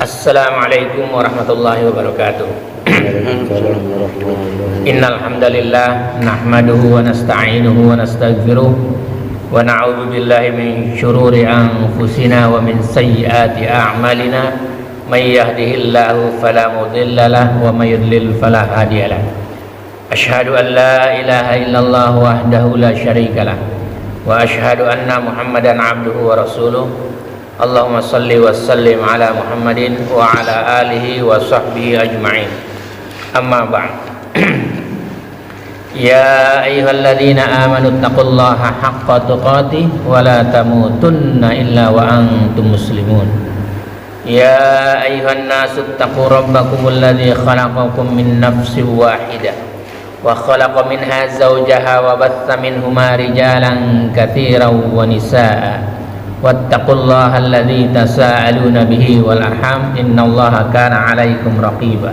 Assalamualaikum warahmatullahi wabarakatuh. Innal hamdalillah nahmaduhu wa nasta'inuhu wa nastaghfiruh wa na'udzu billahi min syururi anfusina wa min sayyiati a'malina may yahdihillahu fala mudilla lahu wa may yudlil fala hadiya lahu. Asyhadu an la ilaha illallah wahdahu la syarika lah wa asyhadu anna Muhammadan abduhu wa rasuluh. Allahumma salli wa sallim ala Muhammadin wa ala alihi wa sahbihi ajma'in. Amma ba'd. Ya ayyuhalladzina amanu taqullaha haqqa tuqatih wa la tamutunna illa wa antum muslimun. Ya ayyuhan nasu taqu rabbakumul ladzi khalaqakum min nafsin wahidah wa khalaqa minha zawjaha wa batha minhuma rijalan katsiran wa nisaa'a. Wattaqullaha alladzi tasaaluna bihi wal arham innallaha kana 'alaikum raqiba.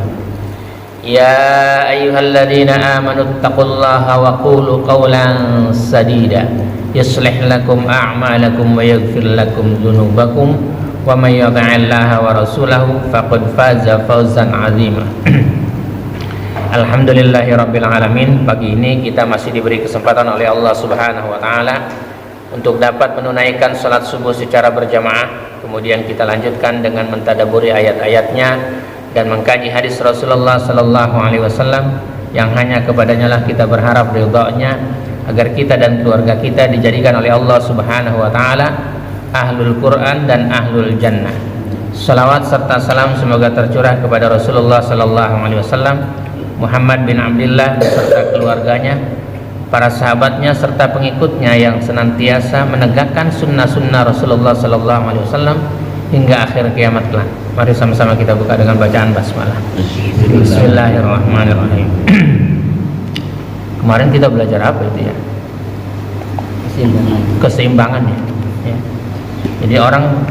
Ya ayyuhalladzina amanu taqullaha wa qulu qawlan sadida yuslih lakum a'malakum wa yaghfir lakum dzunubakum wa may yuti'illaha wa rasulahu faqad faza fawzan 'azima. Alhamdulillahirabbil alamin. Pagi ini kita masih diberi kesempatan oleh Allah Subhanahu wa taala untuk dapat menunaikan salat subuh secara berjamaah. Kemudian kita lanjutkan dengan mentadaburi ayat-ayatnya dan mengkaji hadis Rasulullah sallallahu alaihi wasallam yang hanya kepadanya lah kita berharap ridha-Nya, agar kita dan keluarga kita dijadikan oleh Allah Subhanahu wa taala ahlul Quran dan ahlul jannah. Salawat serta salam semoga tercurah kepada Rasulullah sallallahu alaihi wasallam, Muhammad bin Abdullah beserta keluarganya, para sahabatnya serta pengikutnya yang senantiasa menegakkan sunnah-sunnah Rasulullah sallallahu alaihi wasallam hingga akhir kiamat kelak. Mari sama-sama kita buka dengan bacaan basmalah. Bismillahirrahmanirrahim. Kemarin kita belajar apa itu ya? Keseimbangan ya. Jadi orang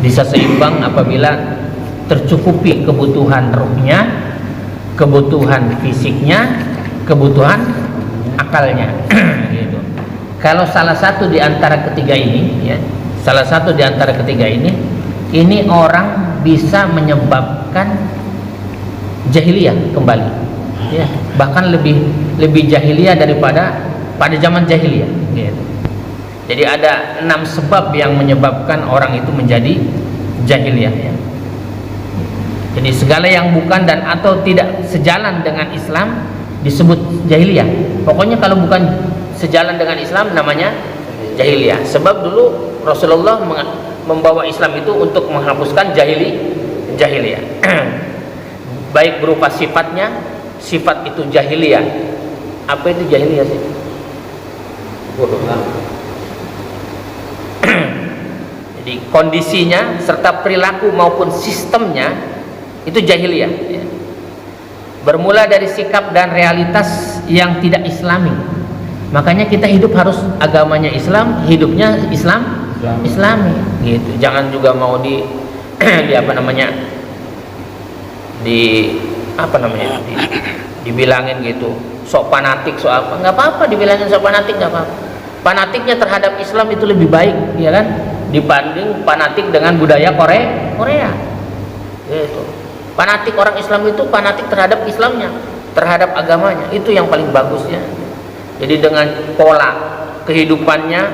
bisa seimbang apabila tercukupi kebutuhan ruhnya, kebutuhan fisiknya, kebutuhan akalnya. Gitu. Kalau salah satu di antara ketiga ini, ya, salah satu di antara ketiga ini orang bisa menyebabkan jahiliyah kembali, ya, bahkan lebih jahiliyah daripada pada zaman jahiliyah. Gitu. Jadi ada 6 sebab yang menyebabkan orang itu menjadi jahiliyah. Ya. Jadi segala yang bukan dan atau tidak sejalan dengan Islam disebut jahiliyah. Pokoknya kalau bukan sejalan dengan Islam namanya jahiliyah. Sebab dulu Rasulullah membawa Islam itu untuk menghapuskan jahiliyah. Baik berupa sifatnya, sifat itu jahiliyah. Apa itu jahiliyah sih? Jadi kondisinya serta perilaku maupun sistemnya itu jahiliyah. Bermula dari sikap dan realitas yang tidak islami. Makanya kita hidup harus agamanya Islam, hidupnya Islami gitu. Jangan juga mau dibilangin gitu sok fanatik, sok apa, nggak apa-apa dibilangin sok fanatik, nggak apa-apa. Fanatiknya terhadap Islam itu lebih baik, ya kan, dibanding fanatik dengan budaya Korea gitu. Fanatik orang Islam itu fanatik terhadap Islamnya, terhadap agamanya, itu yang paling bagusnya. Jadi dengan pola kehidupannya,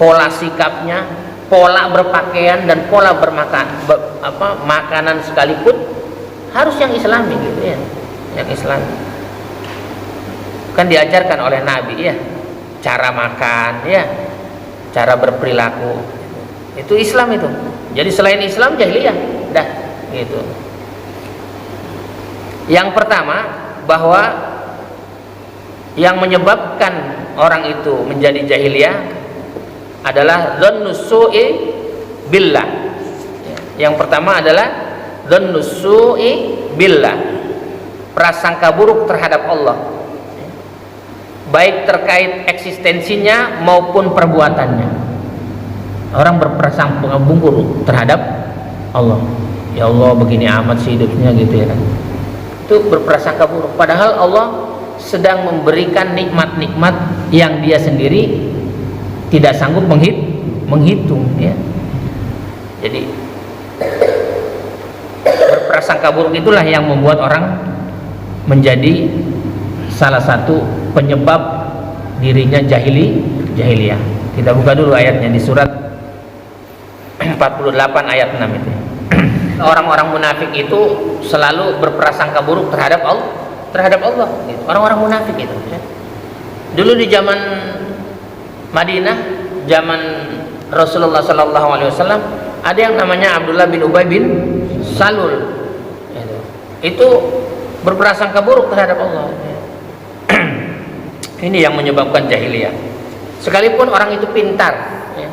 pola sikapnya, pola berpakaian dan pola makanan sekalipun harus yang Islami gitu ya, yang Islami. Kan diajarkan oleh Nabi ya, cara makan ya, cara berperilaku itu Islam itu. Jadi selain Islam jahiliyah, dah gitu. Yang pertama, bahwa yang menyebabkan orang itu menjadi jahiliyah adalah dhannus su'i billah. Yang pertama adalah dhannus su'i billah, prasangka buruk terhadap Allah, baik terkait eksistensinya maupun perbuatannya. Orang berprasangka buruk terhadap Allah. Ya Allah begini amat sih hidupnya gitu ya kan. Itu berprasangka buruk, padahal Allah sedang memberikan nikmat-nikmat yang dia sendiri tidak sanggup menghitung ya. Jadi berprasangka buruk itulah yang membuat orang menjadi salah satu penyebab dirinya jahiliyah. Kita buka dulu ayatnya di surat 48 ayat 6 itu. Orang-orang munafik itu selalu berprasangka buruk terhadap Allah. Orang-orang munafik itu. Dulu di zaman Madinah, zaman Rasulullah SAW, ada yang namanya Abdullah bin Ubay bin Salul. Itu berprasangka buruk terhadap Allah. Ini yang menyebabkan jahiliyah. Sekalipun orang itu pintar, ya.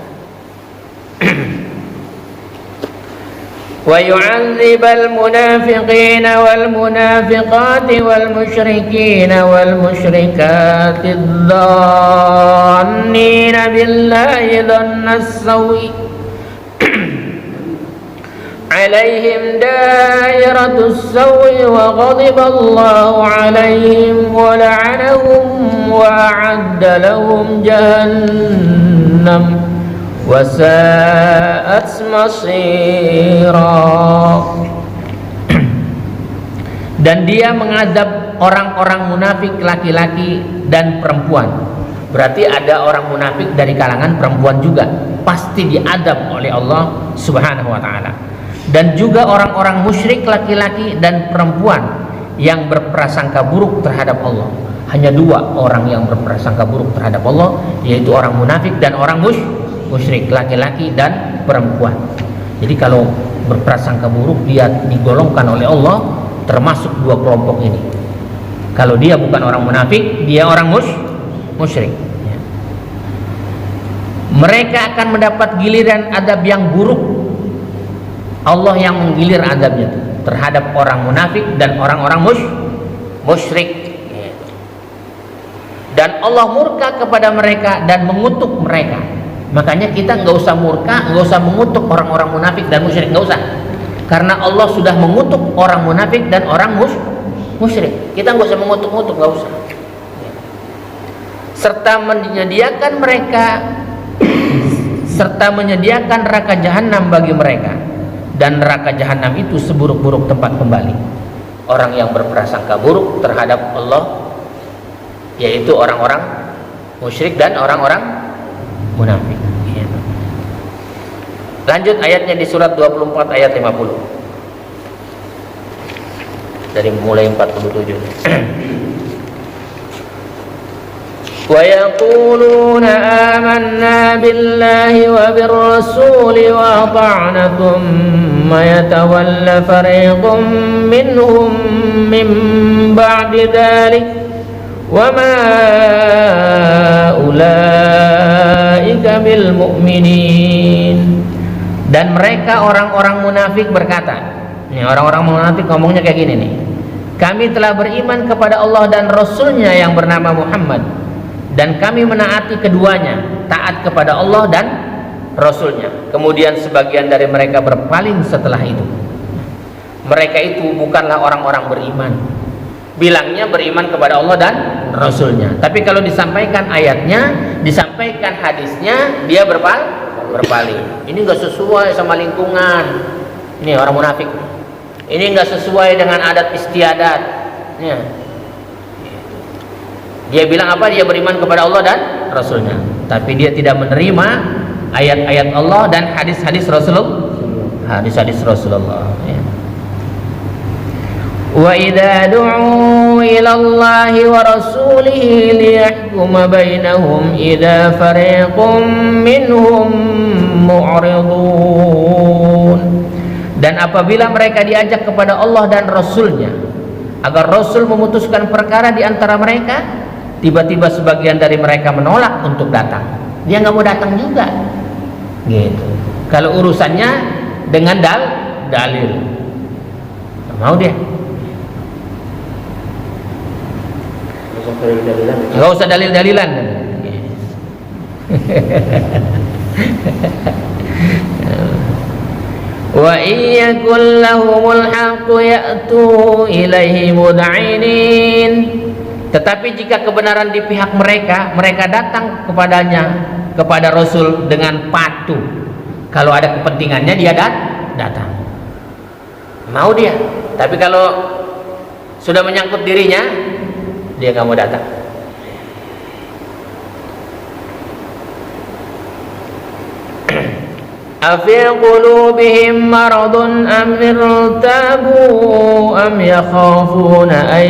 وَيُعَذِّبَ الْمُنَافِقِينَ وَالْمُنَافِقَاتِ وَالْمُشْرِكِينَ وَالْمُشْرِكَاتِ الظَّانِّينَ بِاللَّهِ ظَنَّ السَّوْءِ عَلَيْهِمْ دَائِرَةُ السَّوْءِ وَغَضِبَ اللَّهُ عَلَيْهِمْ وَلَعَنَهُمْ وَأَعَدَّ لَهُمْ جَهَنَّمَ وَسَاءَتْ مَصِيرًا. Dan dia mengazab orang-orang munafik laki-laki dan perempuan. Berarti ada orang munafik dari kalangan perempuan juga, pasti diadab oleh Allah Subhanahu wa taala. Dan juga orang-orang musyrik laki-laki dan perempuan yang berprasangka buruk terhadap Allah. Hanya dua orang yang berprasangka buruk terhadap Allah, yaitu orang munafik dan orang musyrik laki-laki dan perempuan. Jadi kalau berprasangka buruk, dia digolongkan oleh Allah termasuk dua kelompok ini. Kalau dia bukan orang munafik, dia orang musyrik. Mereka akan mendapat giliran adab yang buruk. Allah yang menggilir adabnya terhadap orang munafik dan orang-orang musyrik. Dan Allah murka kepada mereka dan mengutuk mereka. Makanya kita nggak usah murka, nggak usah mengutuk orang-orang munafik dan musyrik, nggak usah. Karena Allah sudah mengutuk orang munafik dan orang musyrik. Kita nggak usah mengutuk-ngutuk, nggak usah. Serta menyediakan neraka jahanam bagi mereka. Dan neraka jahanam itu seburuk-buruk tempat kembali. Orang yang berprasangka buruk terhadap Allah, yaitu orang-orang musyrik dan orang-orang munafik. Lanjut ayatnya di surat 24 ayat 50. Dari mulai 47. وَيَقُولُونَ آمَنَّا بِاللَّهِ وَبِالرَّسُولِ وَأَطَعْنَا ثُمَّ يَتَوَلَّ فَرِيقٌ مِّنْهُمْ مِّن بَعْدِ ذَلِكَ وَمَا أُولَئِكَ بِالْمُؤْمِنِينَ. Dan mereka orang-orang munafik berkata, ini orang-orang munafik ngomongnya kayak gini nih, kami telah beriman kepada Allah dan Rasulnya yang bernama Muhammad, dan kami menaati keduanya, taat kepada Allah dan Rasulnya. Kemudian sebagian dari mereka berpaling setelah itu. Mereka itu bukanlah orang-orang beriman. Bilangnya beriman kepada Allah dan Rasulnya, tapi kalau disampaikan ayatnya, disampaikan hadisnya, dia berpaling. Ini enggak sesuai sama lingkungan. Ini orang munafik. Ini enggak sesuai dengan adat istiadat. Ya. Dia bilang apa? Dia beriman kepada Allah dan Rasulnya, tapi dia tidak menerima ayat-ayat Allah dan hadis-hadis Rasulullah. Hadis-hadis Rasulullah. Ya. Wa idza du'u ila Allahi wa rasulihi liyahkuma bainahum idza fariqum minhum mu'ridun. Dan apabila mereka diajak kepada Allah dan Rasulnya agar Rasul memutuskan perkara di antara mereka, tiba-tiba sebagian dari mereka menolak untuk datang. Dia nggak mau datang juga, gitu. Kalau urusannya dengan dalil, nggak mau dia. Nggak usah dalil-dalilan. Wa iyakul lahumul haqqu ya'tu ilaihi mud'inin. Tetapi jika kebenaran di pihak mereka, mereka datang kepadanya, kepada Rasul dengan patuh. Kalau ada kepentingannya dia datang. mau dia. Tapi kalau sudah menyangkut dirinya, dia nggak mau datang. Afi qulubihim maradun am irtabu am yakhafuna an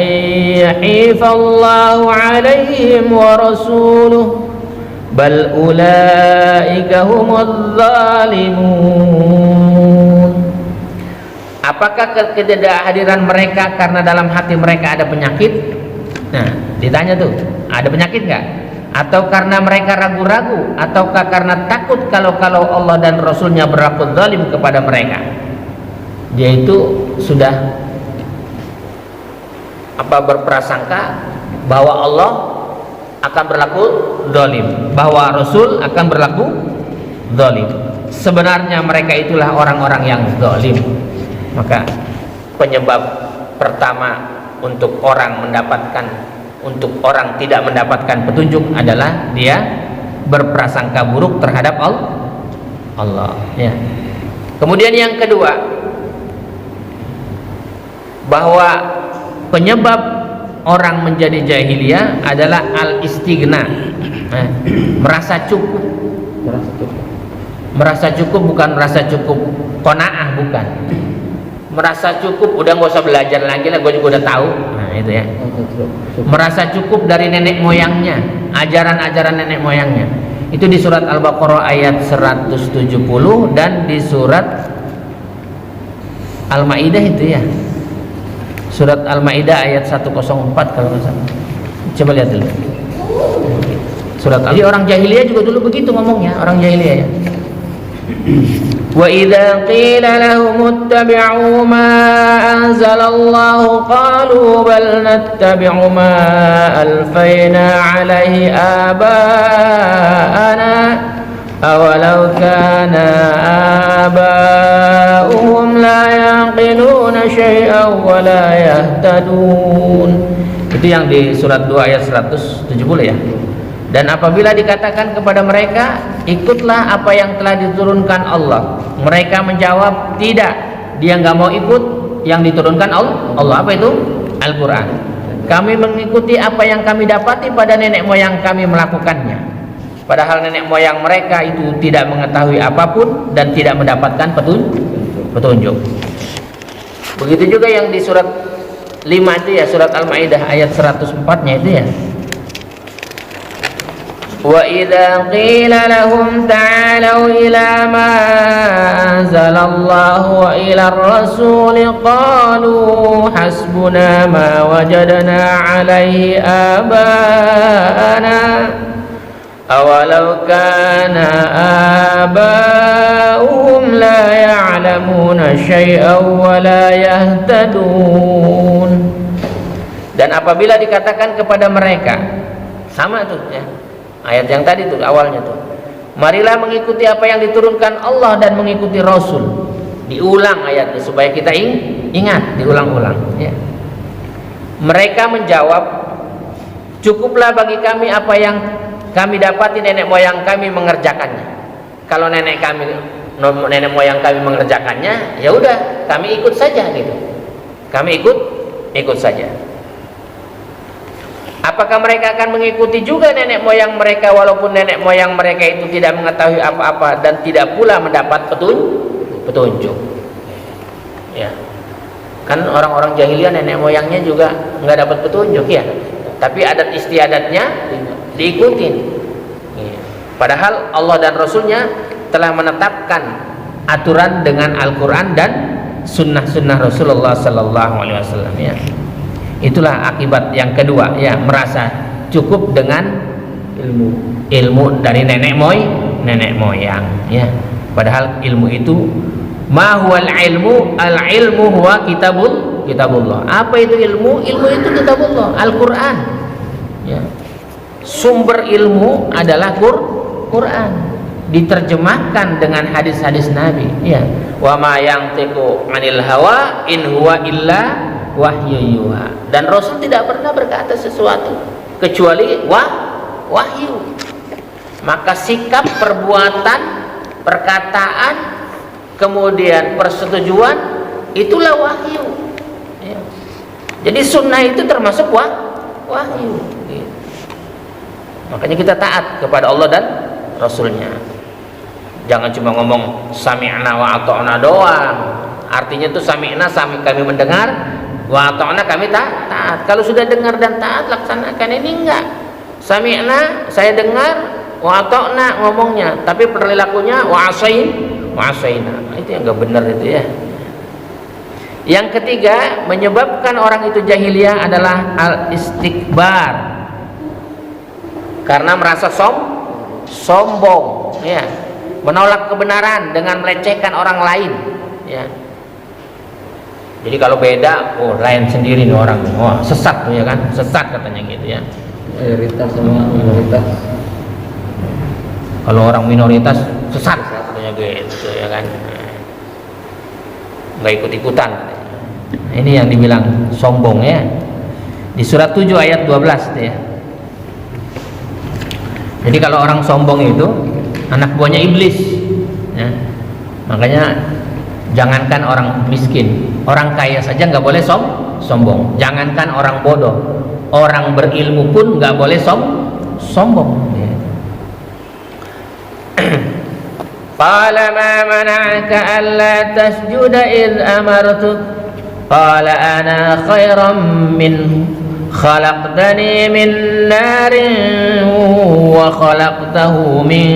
yahifa Allahu alaihim wa rasuluhu bal ulaika humudz zalimun. Apakah ketidakhadiran mereka karena dalam hati mereka ada penyakit? Nah, ditanya tuh, ada penyakit nggak? Atau karena mereka ragu-ragu? Ataukah karena takut kalau Allah dan Rasulnya berlaku zalim kepada mereka? Dia itu sudah berprasangka bahwa Allah akan berlaku zalim, bahwa Rasul akan berlaku zalim. Sebenarnya mereka itulah orang-orang yang zalim. Maka penyebab pertama untuk orang tidak mendapatkan petunjuk adalah dia berprasangka buruk terhadap Allah. Ya. Kemudian yang kedua, bahwa penyebab orang menjadi jahiliyah adalah al-istighna, merasa cukup. Merasa cukup bukan merasa cukup qanaah, bukan. Merasa cukup, udah nggak usah belajar lagi lah, gue juga udah tahu. Nah itu ya, merasa cukup dari nenek moyangnya, ajaran-ajaran nenek moyangnya. Itu di surat Al-Baqarah ayat 170 dan di surat Al-Maidah itu ya, surat Al-Maidah ayat 104 kalau nggak salah. Coba lihat dulu surat Jadi orang jahiliyah juga dulu begitu ngomongnya, orang jahiliyah ya. وَإِذَا قِيلَ لَهُمُ اتَّبِعُوا مَا أَنزَلَ اللَّهُ قَالُوا بَلْ نَتَّبِعُ مَا أَلْفَيْنَا عَلَيْهِ آبَاءَنَا أَوَلَوْ كَانَ آبَاؤُهُمْ لَا يَعْقِلُونَ شَيْئًا وَلَا يَهْتَدُونَ. Itu yang di surat 2 ayat 170 ya. Dan apabila dikatakan kepada mereka, ikutlah apa yang telah diturunkan Allah, mereka menjawab tidak, dia nggak mau ikut yang diturunkan Allah. Apa itu? Al-Quran. Kami mengikuti apa yang kami dapati pada nenek moyang kami melakukannya, padahal nenek moyang mereka itu tidak mengetahui apapun dan tidak mendapatkan petunjuk. Begitu juga yang di surat 5 itu ya, surat Al-Maidah ayat 104-nya itu ya. وَإِذَا قِيلَ لَهُمْ تَعَالَوْا إِلَى مَا أَنزَلَ اللَّهُ وَإِلَى الرَّسُولِ قَالُوا حَسْبُنَا مَا وَجَدْنَا عَلَيْهِ آبَاءَنَا أَوَلَوْ كَانَ آبَاؤُهُمْ لَا يَعْلَمُونَ شَيْئًا وَلَا يَهْتَدُونَ. Dan apabila dikatakan kepada mereka, sama tuh ya, ayat yang tadi tuh awalnya tuh, marilah mengikuti apa yang diturunkan Allah dan mengikuti Rasul. Diulang ayatnya supaya kita ingat, diulang-ulang ya. Mereka menjawab, cukuplah bagi kami apa yang kami dapati nenek moyang kami mengerjakannya. Kalau nenek moyang kami mengerjakannya, ya udah kami ikut saja gitu. Kami ikut saja. Apakah mereka akan mengikuti juga nenek moyang mereka walaupun nenek moyang mereka itu tidak mengetahui apa-apa dan tidak pula mendapat petunjuk? Ya, kan orang-orang jahiliyah nenek moyangnya juga nggak dapat petunjuk ya, tapi adat istiadatnya diikutin. Ya. Padahal Allah dan Rasulnya telah menetapkan aturan dengan Al-Quran dan sunnah-sunnah Rasulullah Sallallahu Alaihi Wasallam ya. Itulah akibat yang kedua ya, merasa cukup dengan ilmu dari nenek moyang ya. Padahal ilmu itu ma huwal ilmu, al ilmu huwa kitabullah. Apa itu ilmu? Ilmu itu kitabullah, Al-Qur'an ya. Sumber ilmu adalah Quran, diterjemahkan dengan hadis-hadis Nabi ya. Wa ma yantiqu 'anil hawa in huwa illa wahyu yuha. Dan Rasul tidak pernah berkata sesuatu kecuali wahyu. Maka sikap, perbuatan, perkataan, kemudian persetujuan itulah wahyu. Ya. Jadi sunnah itu termasuk wahyu. Gitu. Makanya kita taat kepada Allah dan Rasulnya. Jangan cuma ngomong sami'na wa ata'na doang. Artinya tuh sami'na kami mendengar, wa ata'na kami taat. Kalau sudah dengar dan taat laksanakan. Ini enggak. Sami'na saya dengar, wa ata'na ngomongnya, tapi perilakunya wa asaina. Itu yang enggak benar itu ya. Yang ketiga, menyebabkan orang itu jahiliyah adalah al-istikbar. Karena merasa sombong, ya. Menolak kebenaran dengan melecehkan orang lain, ya. Jadi kalau beda, lain sendiri nih orang, sesat tuh ya kan, sesat katanya gitu ya. Mayoritas sama minoritas. Kalau orang minoritas sesat katanya gitu ya kan, nggak ikut-ikutan. Ini yang dibilang sombong ya. Di surat 7 ayat 12 tuh ya. Jadi kalau orang sombong itu anak buahnya iblis ya. Makanya jangankan orang miskin, orang kaya saja nggak boleh sombong. Jangankan orang bodoh, orang berilmu pun nggak boleh sombong ya. Qala ma mana'aka alla tasjuda id amartuk qala ana khairam minhu khalaqtani min narin wa khalaqtahu min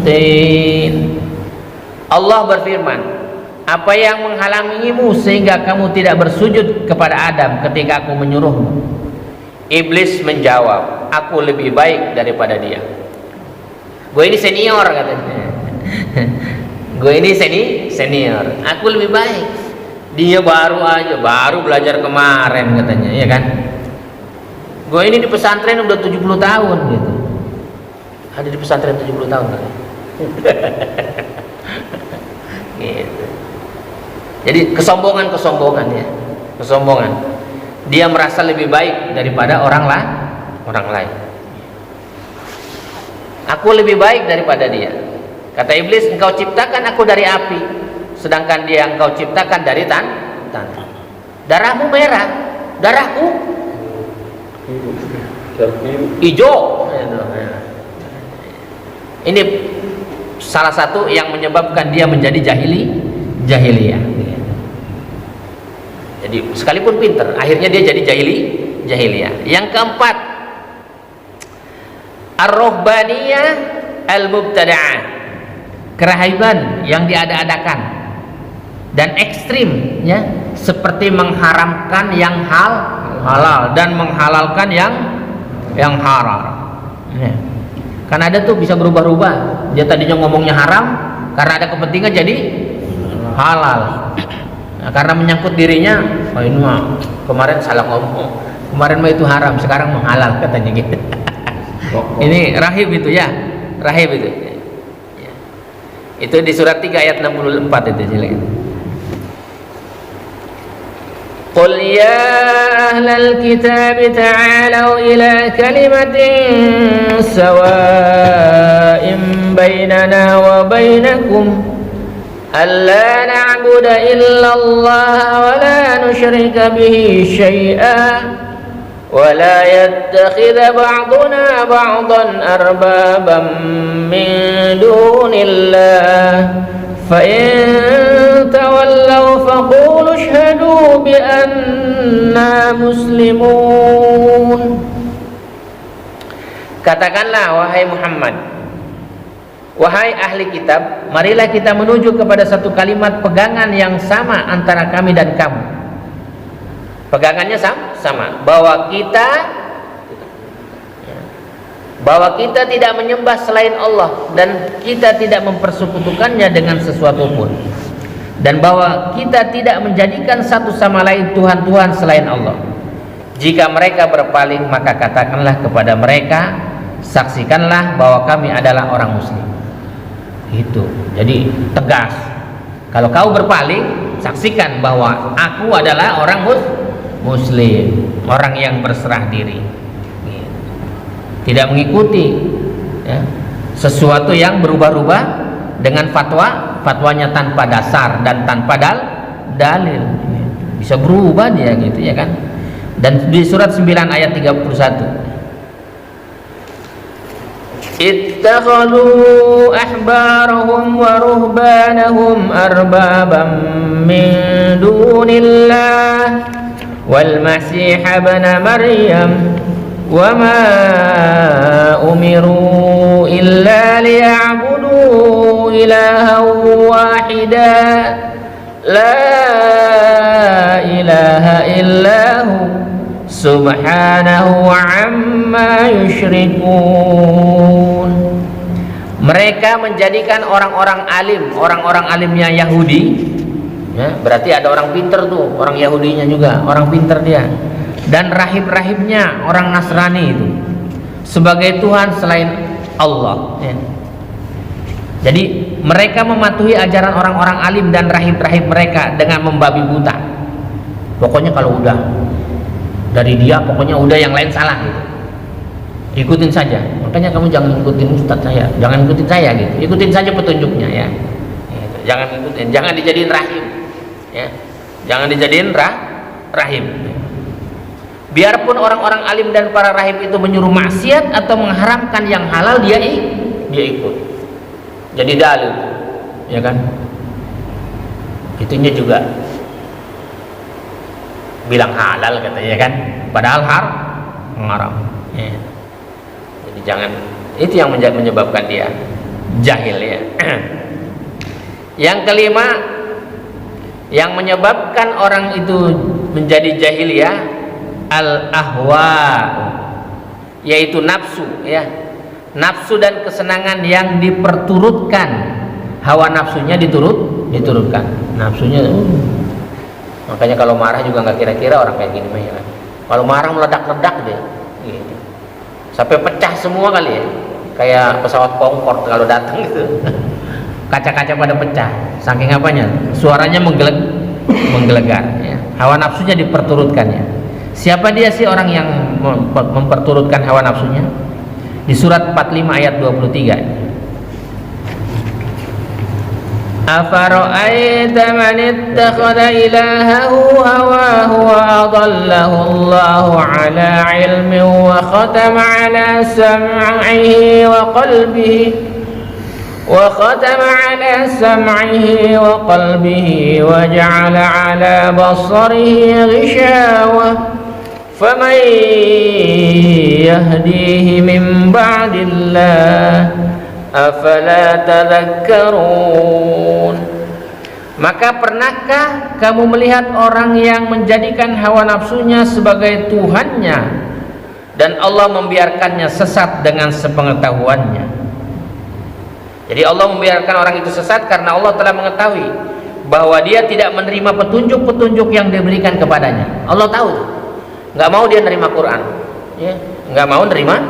tin. Allah berfirman, apa yang menghalangimu sehingga kamu tidak bersujud kepada Adam ketika aku menyuruhmu? Iblis menjawab, aku lebih baik daripada dia. Gue ini senior katanya. Gue ini senior, aku lebih baik. Dia baru belajar kemarin katanya, ya kan? Gue ini di pesantren udah 70 tahun gitu. Ada di pesantren 70 tahun kan? Gitu. Jadi kesombongan ya. Kesombongan. Dia merasa lebih baik daripada orang lain. Aku lebih baik daripada dia. Kata iblis, engkau ciptakan aku dari api, sedangkan dia engkau ciptakan dari tanah. Darahmu merah, darahku hijau. Ini salah satu yang menyebabkan dia menjadi jahiliyah. Jadi sekalipun pinter, akhirnya dia jadi jahiliyah. Yang keempat, ar-ruhbaniyah al-mubtada'ah, kerahiban yang diada-adakan dan ekstrim ya, seperti mengharamkan yang halal dan menghalalkan yang haram ya. Kan ada tuh bisa berubah-ubah, dia tadinya ngomongnya haram karena ada kepentingan jadi halal. Nah, karena menyangkut dirinya, oh ini mah kemarin salah ngomong, kemarin mah itu haram, sekarang menghalal katanya gitu. Ini rahib itu ya, rahib itu. Itu di surat 3 ayat 64 itu jelek. Qul ya ahlal kitab ta'alu ila kalimatin sawa'in bainana wa bainakum alla na'budu illa Allah wa la nusyrika bihi syai'an wa la yattakhidha ba'duna ba'dan arbaban min dunillah fa in tawallaw faqulu ashhadu bi anna muslimun. Katakanlah wahai Muhammad, wahai ahli kitab, marilah kita menuju kepada satu kalimat pegangan yang sama antara kami dan kamu. Pegangannya sama, bahwa kita tidak menyembah selain Allah dan kita tidak mempersekutukannya dengan sesuatu pun, dan bahwa kita tidak menjadikan satu sama lain Tuhan-Tuhan selain Allah. Jika mereka berpaling, maka katakanlah kepada mereka, saksikanlah bahwa kami adalah orang muslim. Itu jadi tegas. Kalau kau berpaling, saksikan bahwa aku adalah orang muslim, orang yang berserah diri, tidak mengikuti ya, sesuatu yang berubah-ubah dengan fatwanya tanpa dasar dan tanpa dalil, bisa berubah dia gitu ya kan. Dan di surat 9 ayat 31, ittakhadhu ahbarahum wa ruhbanahum arbaban min dunillah wal masih ibn maryam wa ma umiru illa liya'budu ilahan wahida la ilaha illahu subhanahu amma yusyrikun. Mereka menjadikan orang-orang alimnya Yahudi, ya, berarti ada orang pinter tuh, orang Yahudinya juga orang pinter dia, dan rahib-rahibnya orang Nasrani itu sebagai Tuhan selain Allah, ya. Jadi mereka mematuhi ajaran orang-orang alim dan rahib-rahib mereka dengan membabi buta. Pokoknya kalau udah dari dia, pokoknya udah yang lain salah gitu. Ikutin saja. Makanya kamu jangan ikutin ustadz saya, jangan ikutin saya gitu. Ikutin saja petunjuknya ya. Gitu. Jangan ikutin, jangan dijadiin rahim. Ya. Jangan dijadiin rahim. Biarpun orang-orang alim dan para rahib itu menyuruh maksiat atau mengharamkan yang halal, dia ikut. Jadi dalil, ya kan? Itunya juga bilang halal katanya kan, padahal haram. Ya. Jadi jangan, itu yang menyebabkan dia jahil ya. Yang kelima, yang menyebabkan orang itu menjadi jahil ya, al-ahwa, yaitu nafsu ya. Nafsu dan kesenangan yang diperturutkan, hawa nafsunya diturutkan, nafsunya. Makanya kalau marah juga nggak kira-kira orang kayak gini mah ya kan. Kalau marah meledak-ledak deh, gitu. Sampai pecah semua kali ya, kayak pesawat Concorde kalau datang gitu. Kaca-kaca pada pecah, saking apanya? Suaranya menggelegar. Ya. Hawa nafsunya diperturutkannya. Siapa dia sih orang yang memperturutkan hawa nafsunya? Di surat 45 ayat 23. Afara'aita man ittakhadha ilahahu hawahu wa adallahu Allahu ala ilmin wa khatama ala sam'ihi wa qalbihi wa ja'ala ala basarihi ghishawah فَمَنْ يَهْدِيهِ مِنْ بَعْدِ اللَّهِ أَفَلَا تَذَكَّرُونَ. Maka pernahkah kamu melihat orang yang menjadikan hawa nafsunya sebagai Tuhannya dan Allah membiarkannya sesat dengan sepengetahuannya? Jadi Allah membiarkan orang itu sesat karena Allah telah mengetahui bahwa dia tidak menerima petunjuk-petunjuk yang diberikan kepadanya. Allah tahu tuh. Nggak mau dia nerima Quran, ya, nggak mau nerima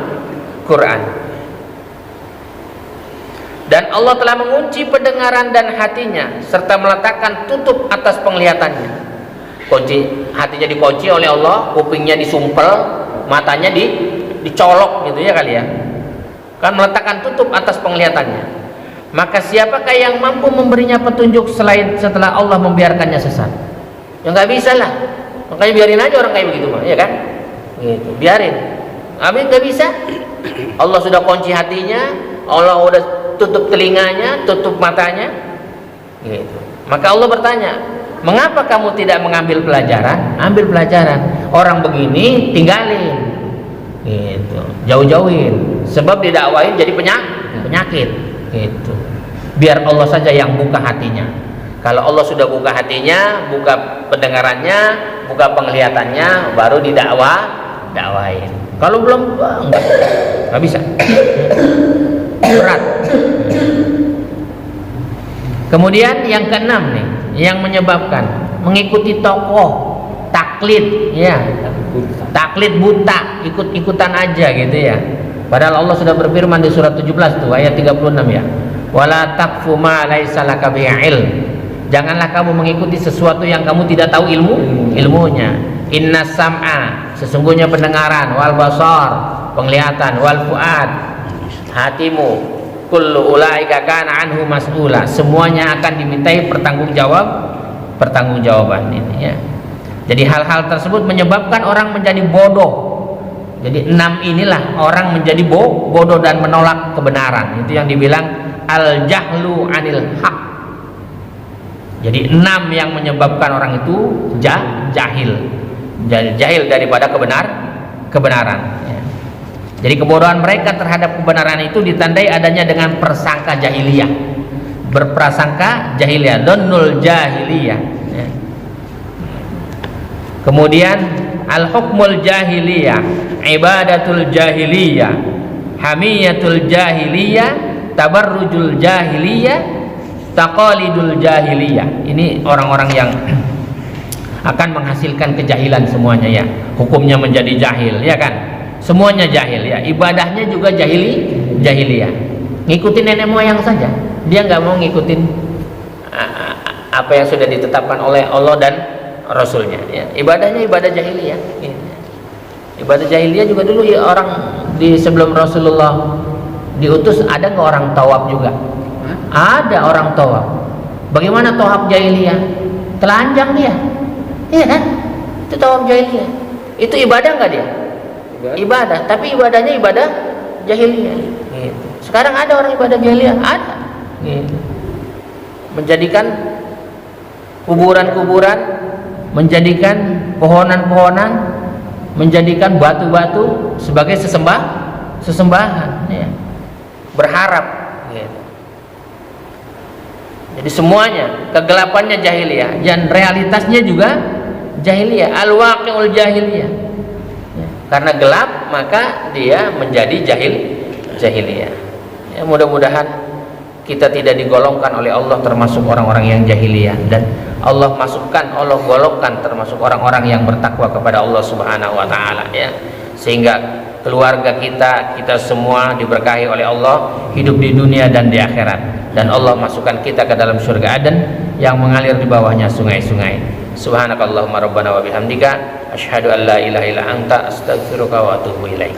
Quran. Dan Allah telah mengunci pendengaran dan hatinya serta meletakkan tutup atas penglihatannya. Hatinya dikunci oleh Allah, kupingnya disumpel, matanya dicolok gitu ya kali ya. Kan meletakkan tutup atas penglihatannya. Maka siapakah yang mampu memberinya petunjuk setelah Allah membiarkannya sesat? Ya nggak bisa lah. Makanya biarin aja orang kayak begitu mah, ya kan? Gitu, biarin. Amin, nggak bisa. Allah sudah kunci hatinya, Allah sudah tutup telinganya, tutup matanya. Gitu. Maka Allah bertanya, mengapa kamu tidak mengambil pelajaran? Ambil pelajaran. Orang begini tinggalin, gitu, jauh-jauhin. Sebab didakwain jadi penyakit. Gitu. Biar Allah saja yang buka hatinya. Kalau Allah sudah buka hatinya, buka pendengarannya, buka penglihatannya, baru dakwain. Kalau belum, nggak bisa. Berat. Kemudian yang keenam nih, yang menyebabkan mengikuti tokoh, taklid, ya, taklid buta, ikut-ikutan aja gitu ya. Padahal Allah sudah berfirman di surat 17 tuh ayat 36 ya. Wala taqfu ma laisa laka bihi ilm. Janganlah kamu mengikuti sesuatu yang kamu tidak tahu ilmunya. Inna sam'a, sesungguhnya pendengaran, wal basar, penglihatan, wal fuad, hatimu, kullu ulaika kana anhu mas'ula, semuanya akan dimintai pertanggungjawab pertanggungjawaban ini ya. Jadi hal-hal tersebut menyebabkan orang menjadi bodoh. Jadi 6 inilah orang menjadi bodoh dan menolak kebenaran. Itu yang dibilang al-jahlu anil haq. Jadi 6 yang menyebabkan orang itu jahil. Jahil daripada kebenaran ya. Jadi kebodohan mereka terhadap kebenaran itu ditandai adanya dengan persangka jahiliyah, berprasangka jahiliyah, donnul jahiliyah ya. Kemudian al-hukmul jahiliyah, ibadatul jahiliyah, hamiyatul jahiliyah, tabarrujul jahiliyah, taqalidul jahiliyah. Ini orang-orang yang akan menghasilkan kejahilan semuanya ya. Hukumnya menjadi jahil ya kan, semuanya jahil ya. Ibadahnya juga jahiliyah, ngikutin nenek moyang saja, dia nggak mau ngikutin apa yang sudah ditetapkan oleh Allah dan Rasulnya ya. Ibadahnya ibadah jahiliyah ya. Ibadah jahiliyah juga dulu ya, orang di sebelum Rasulullah diutus ada nggak orang tawaf juga? Ada orang tawaf. Bagaimana tawaf jahiliyah? Telanjang dia. Iya kan? Itu tawaf jahiliyah. Itu ibadah nggak dia? Ibadah, tapi ibadahnya ibadah jahiliyah. Gitu. Sekarang ada orang ibadah jahiliyah, ada. Gitu. Menjadikan kuburan-kuburan, menjadikan pohonan-pohonan, menjadikan batu-batu sebagai sesembahan. Ya. Berharap. Gitu. Jadi semuanya kegelapannya jahiliyah dan realitasnya juga jahiliyah, al-waqi'ul jahiliyah ya, karena gelap maka dia menjadi jahiliyah ya. Mudah-mudahan kita tidak digolongkan oleh Allah termasuk orang-orang yang jahiliyah, dan Allah golongkan termasuk orang-orang yang bertakwa kepada Allah Subhanahu wa taala ya, sehingga keluarga kita semua diberkahi oleh Allah hidup di dunia dan di akhirat, dan Allah masukkan kita ke dalam surga Aden yang mengalir di bawahnya sungai-sungai. Subhanakallahumma rabbana wa bihamdika asyhadu an la ilaha illa anta astaghfiruka wa atubu ilaik.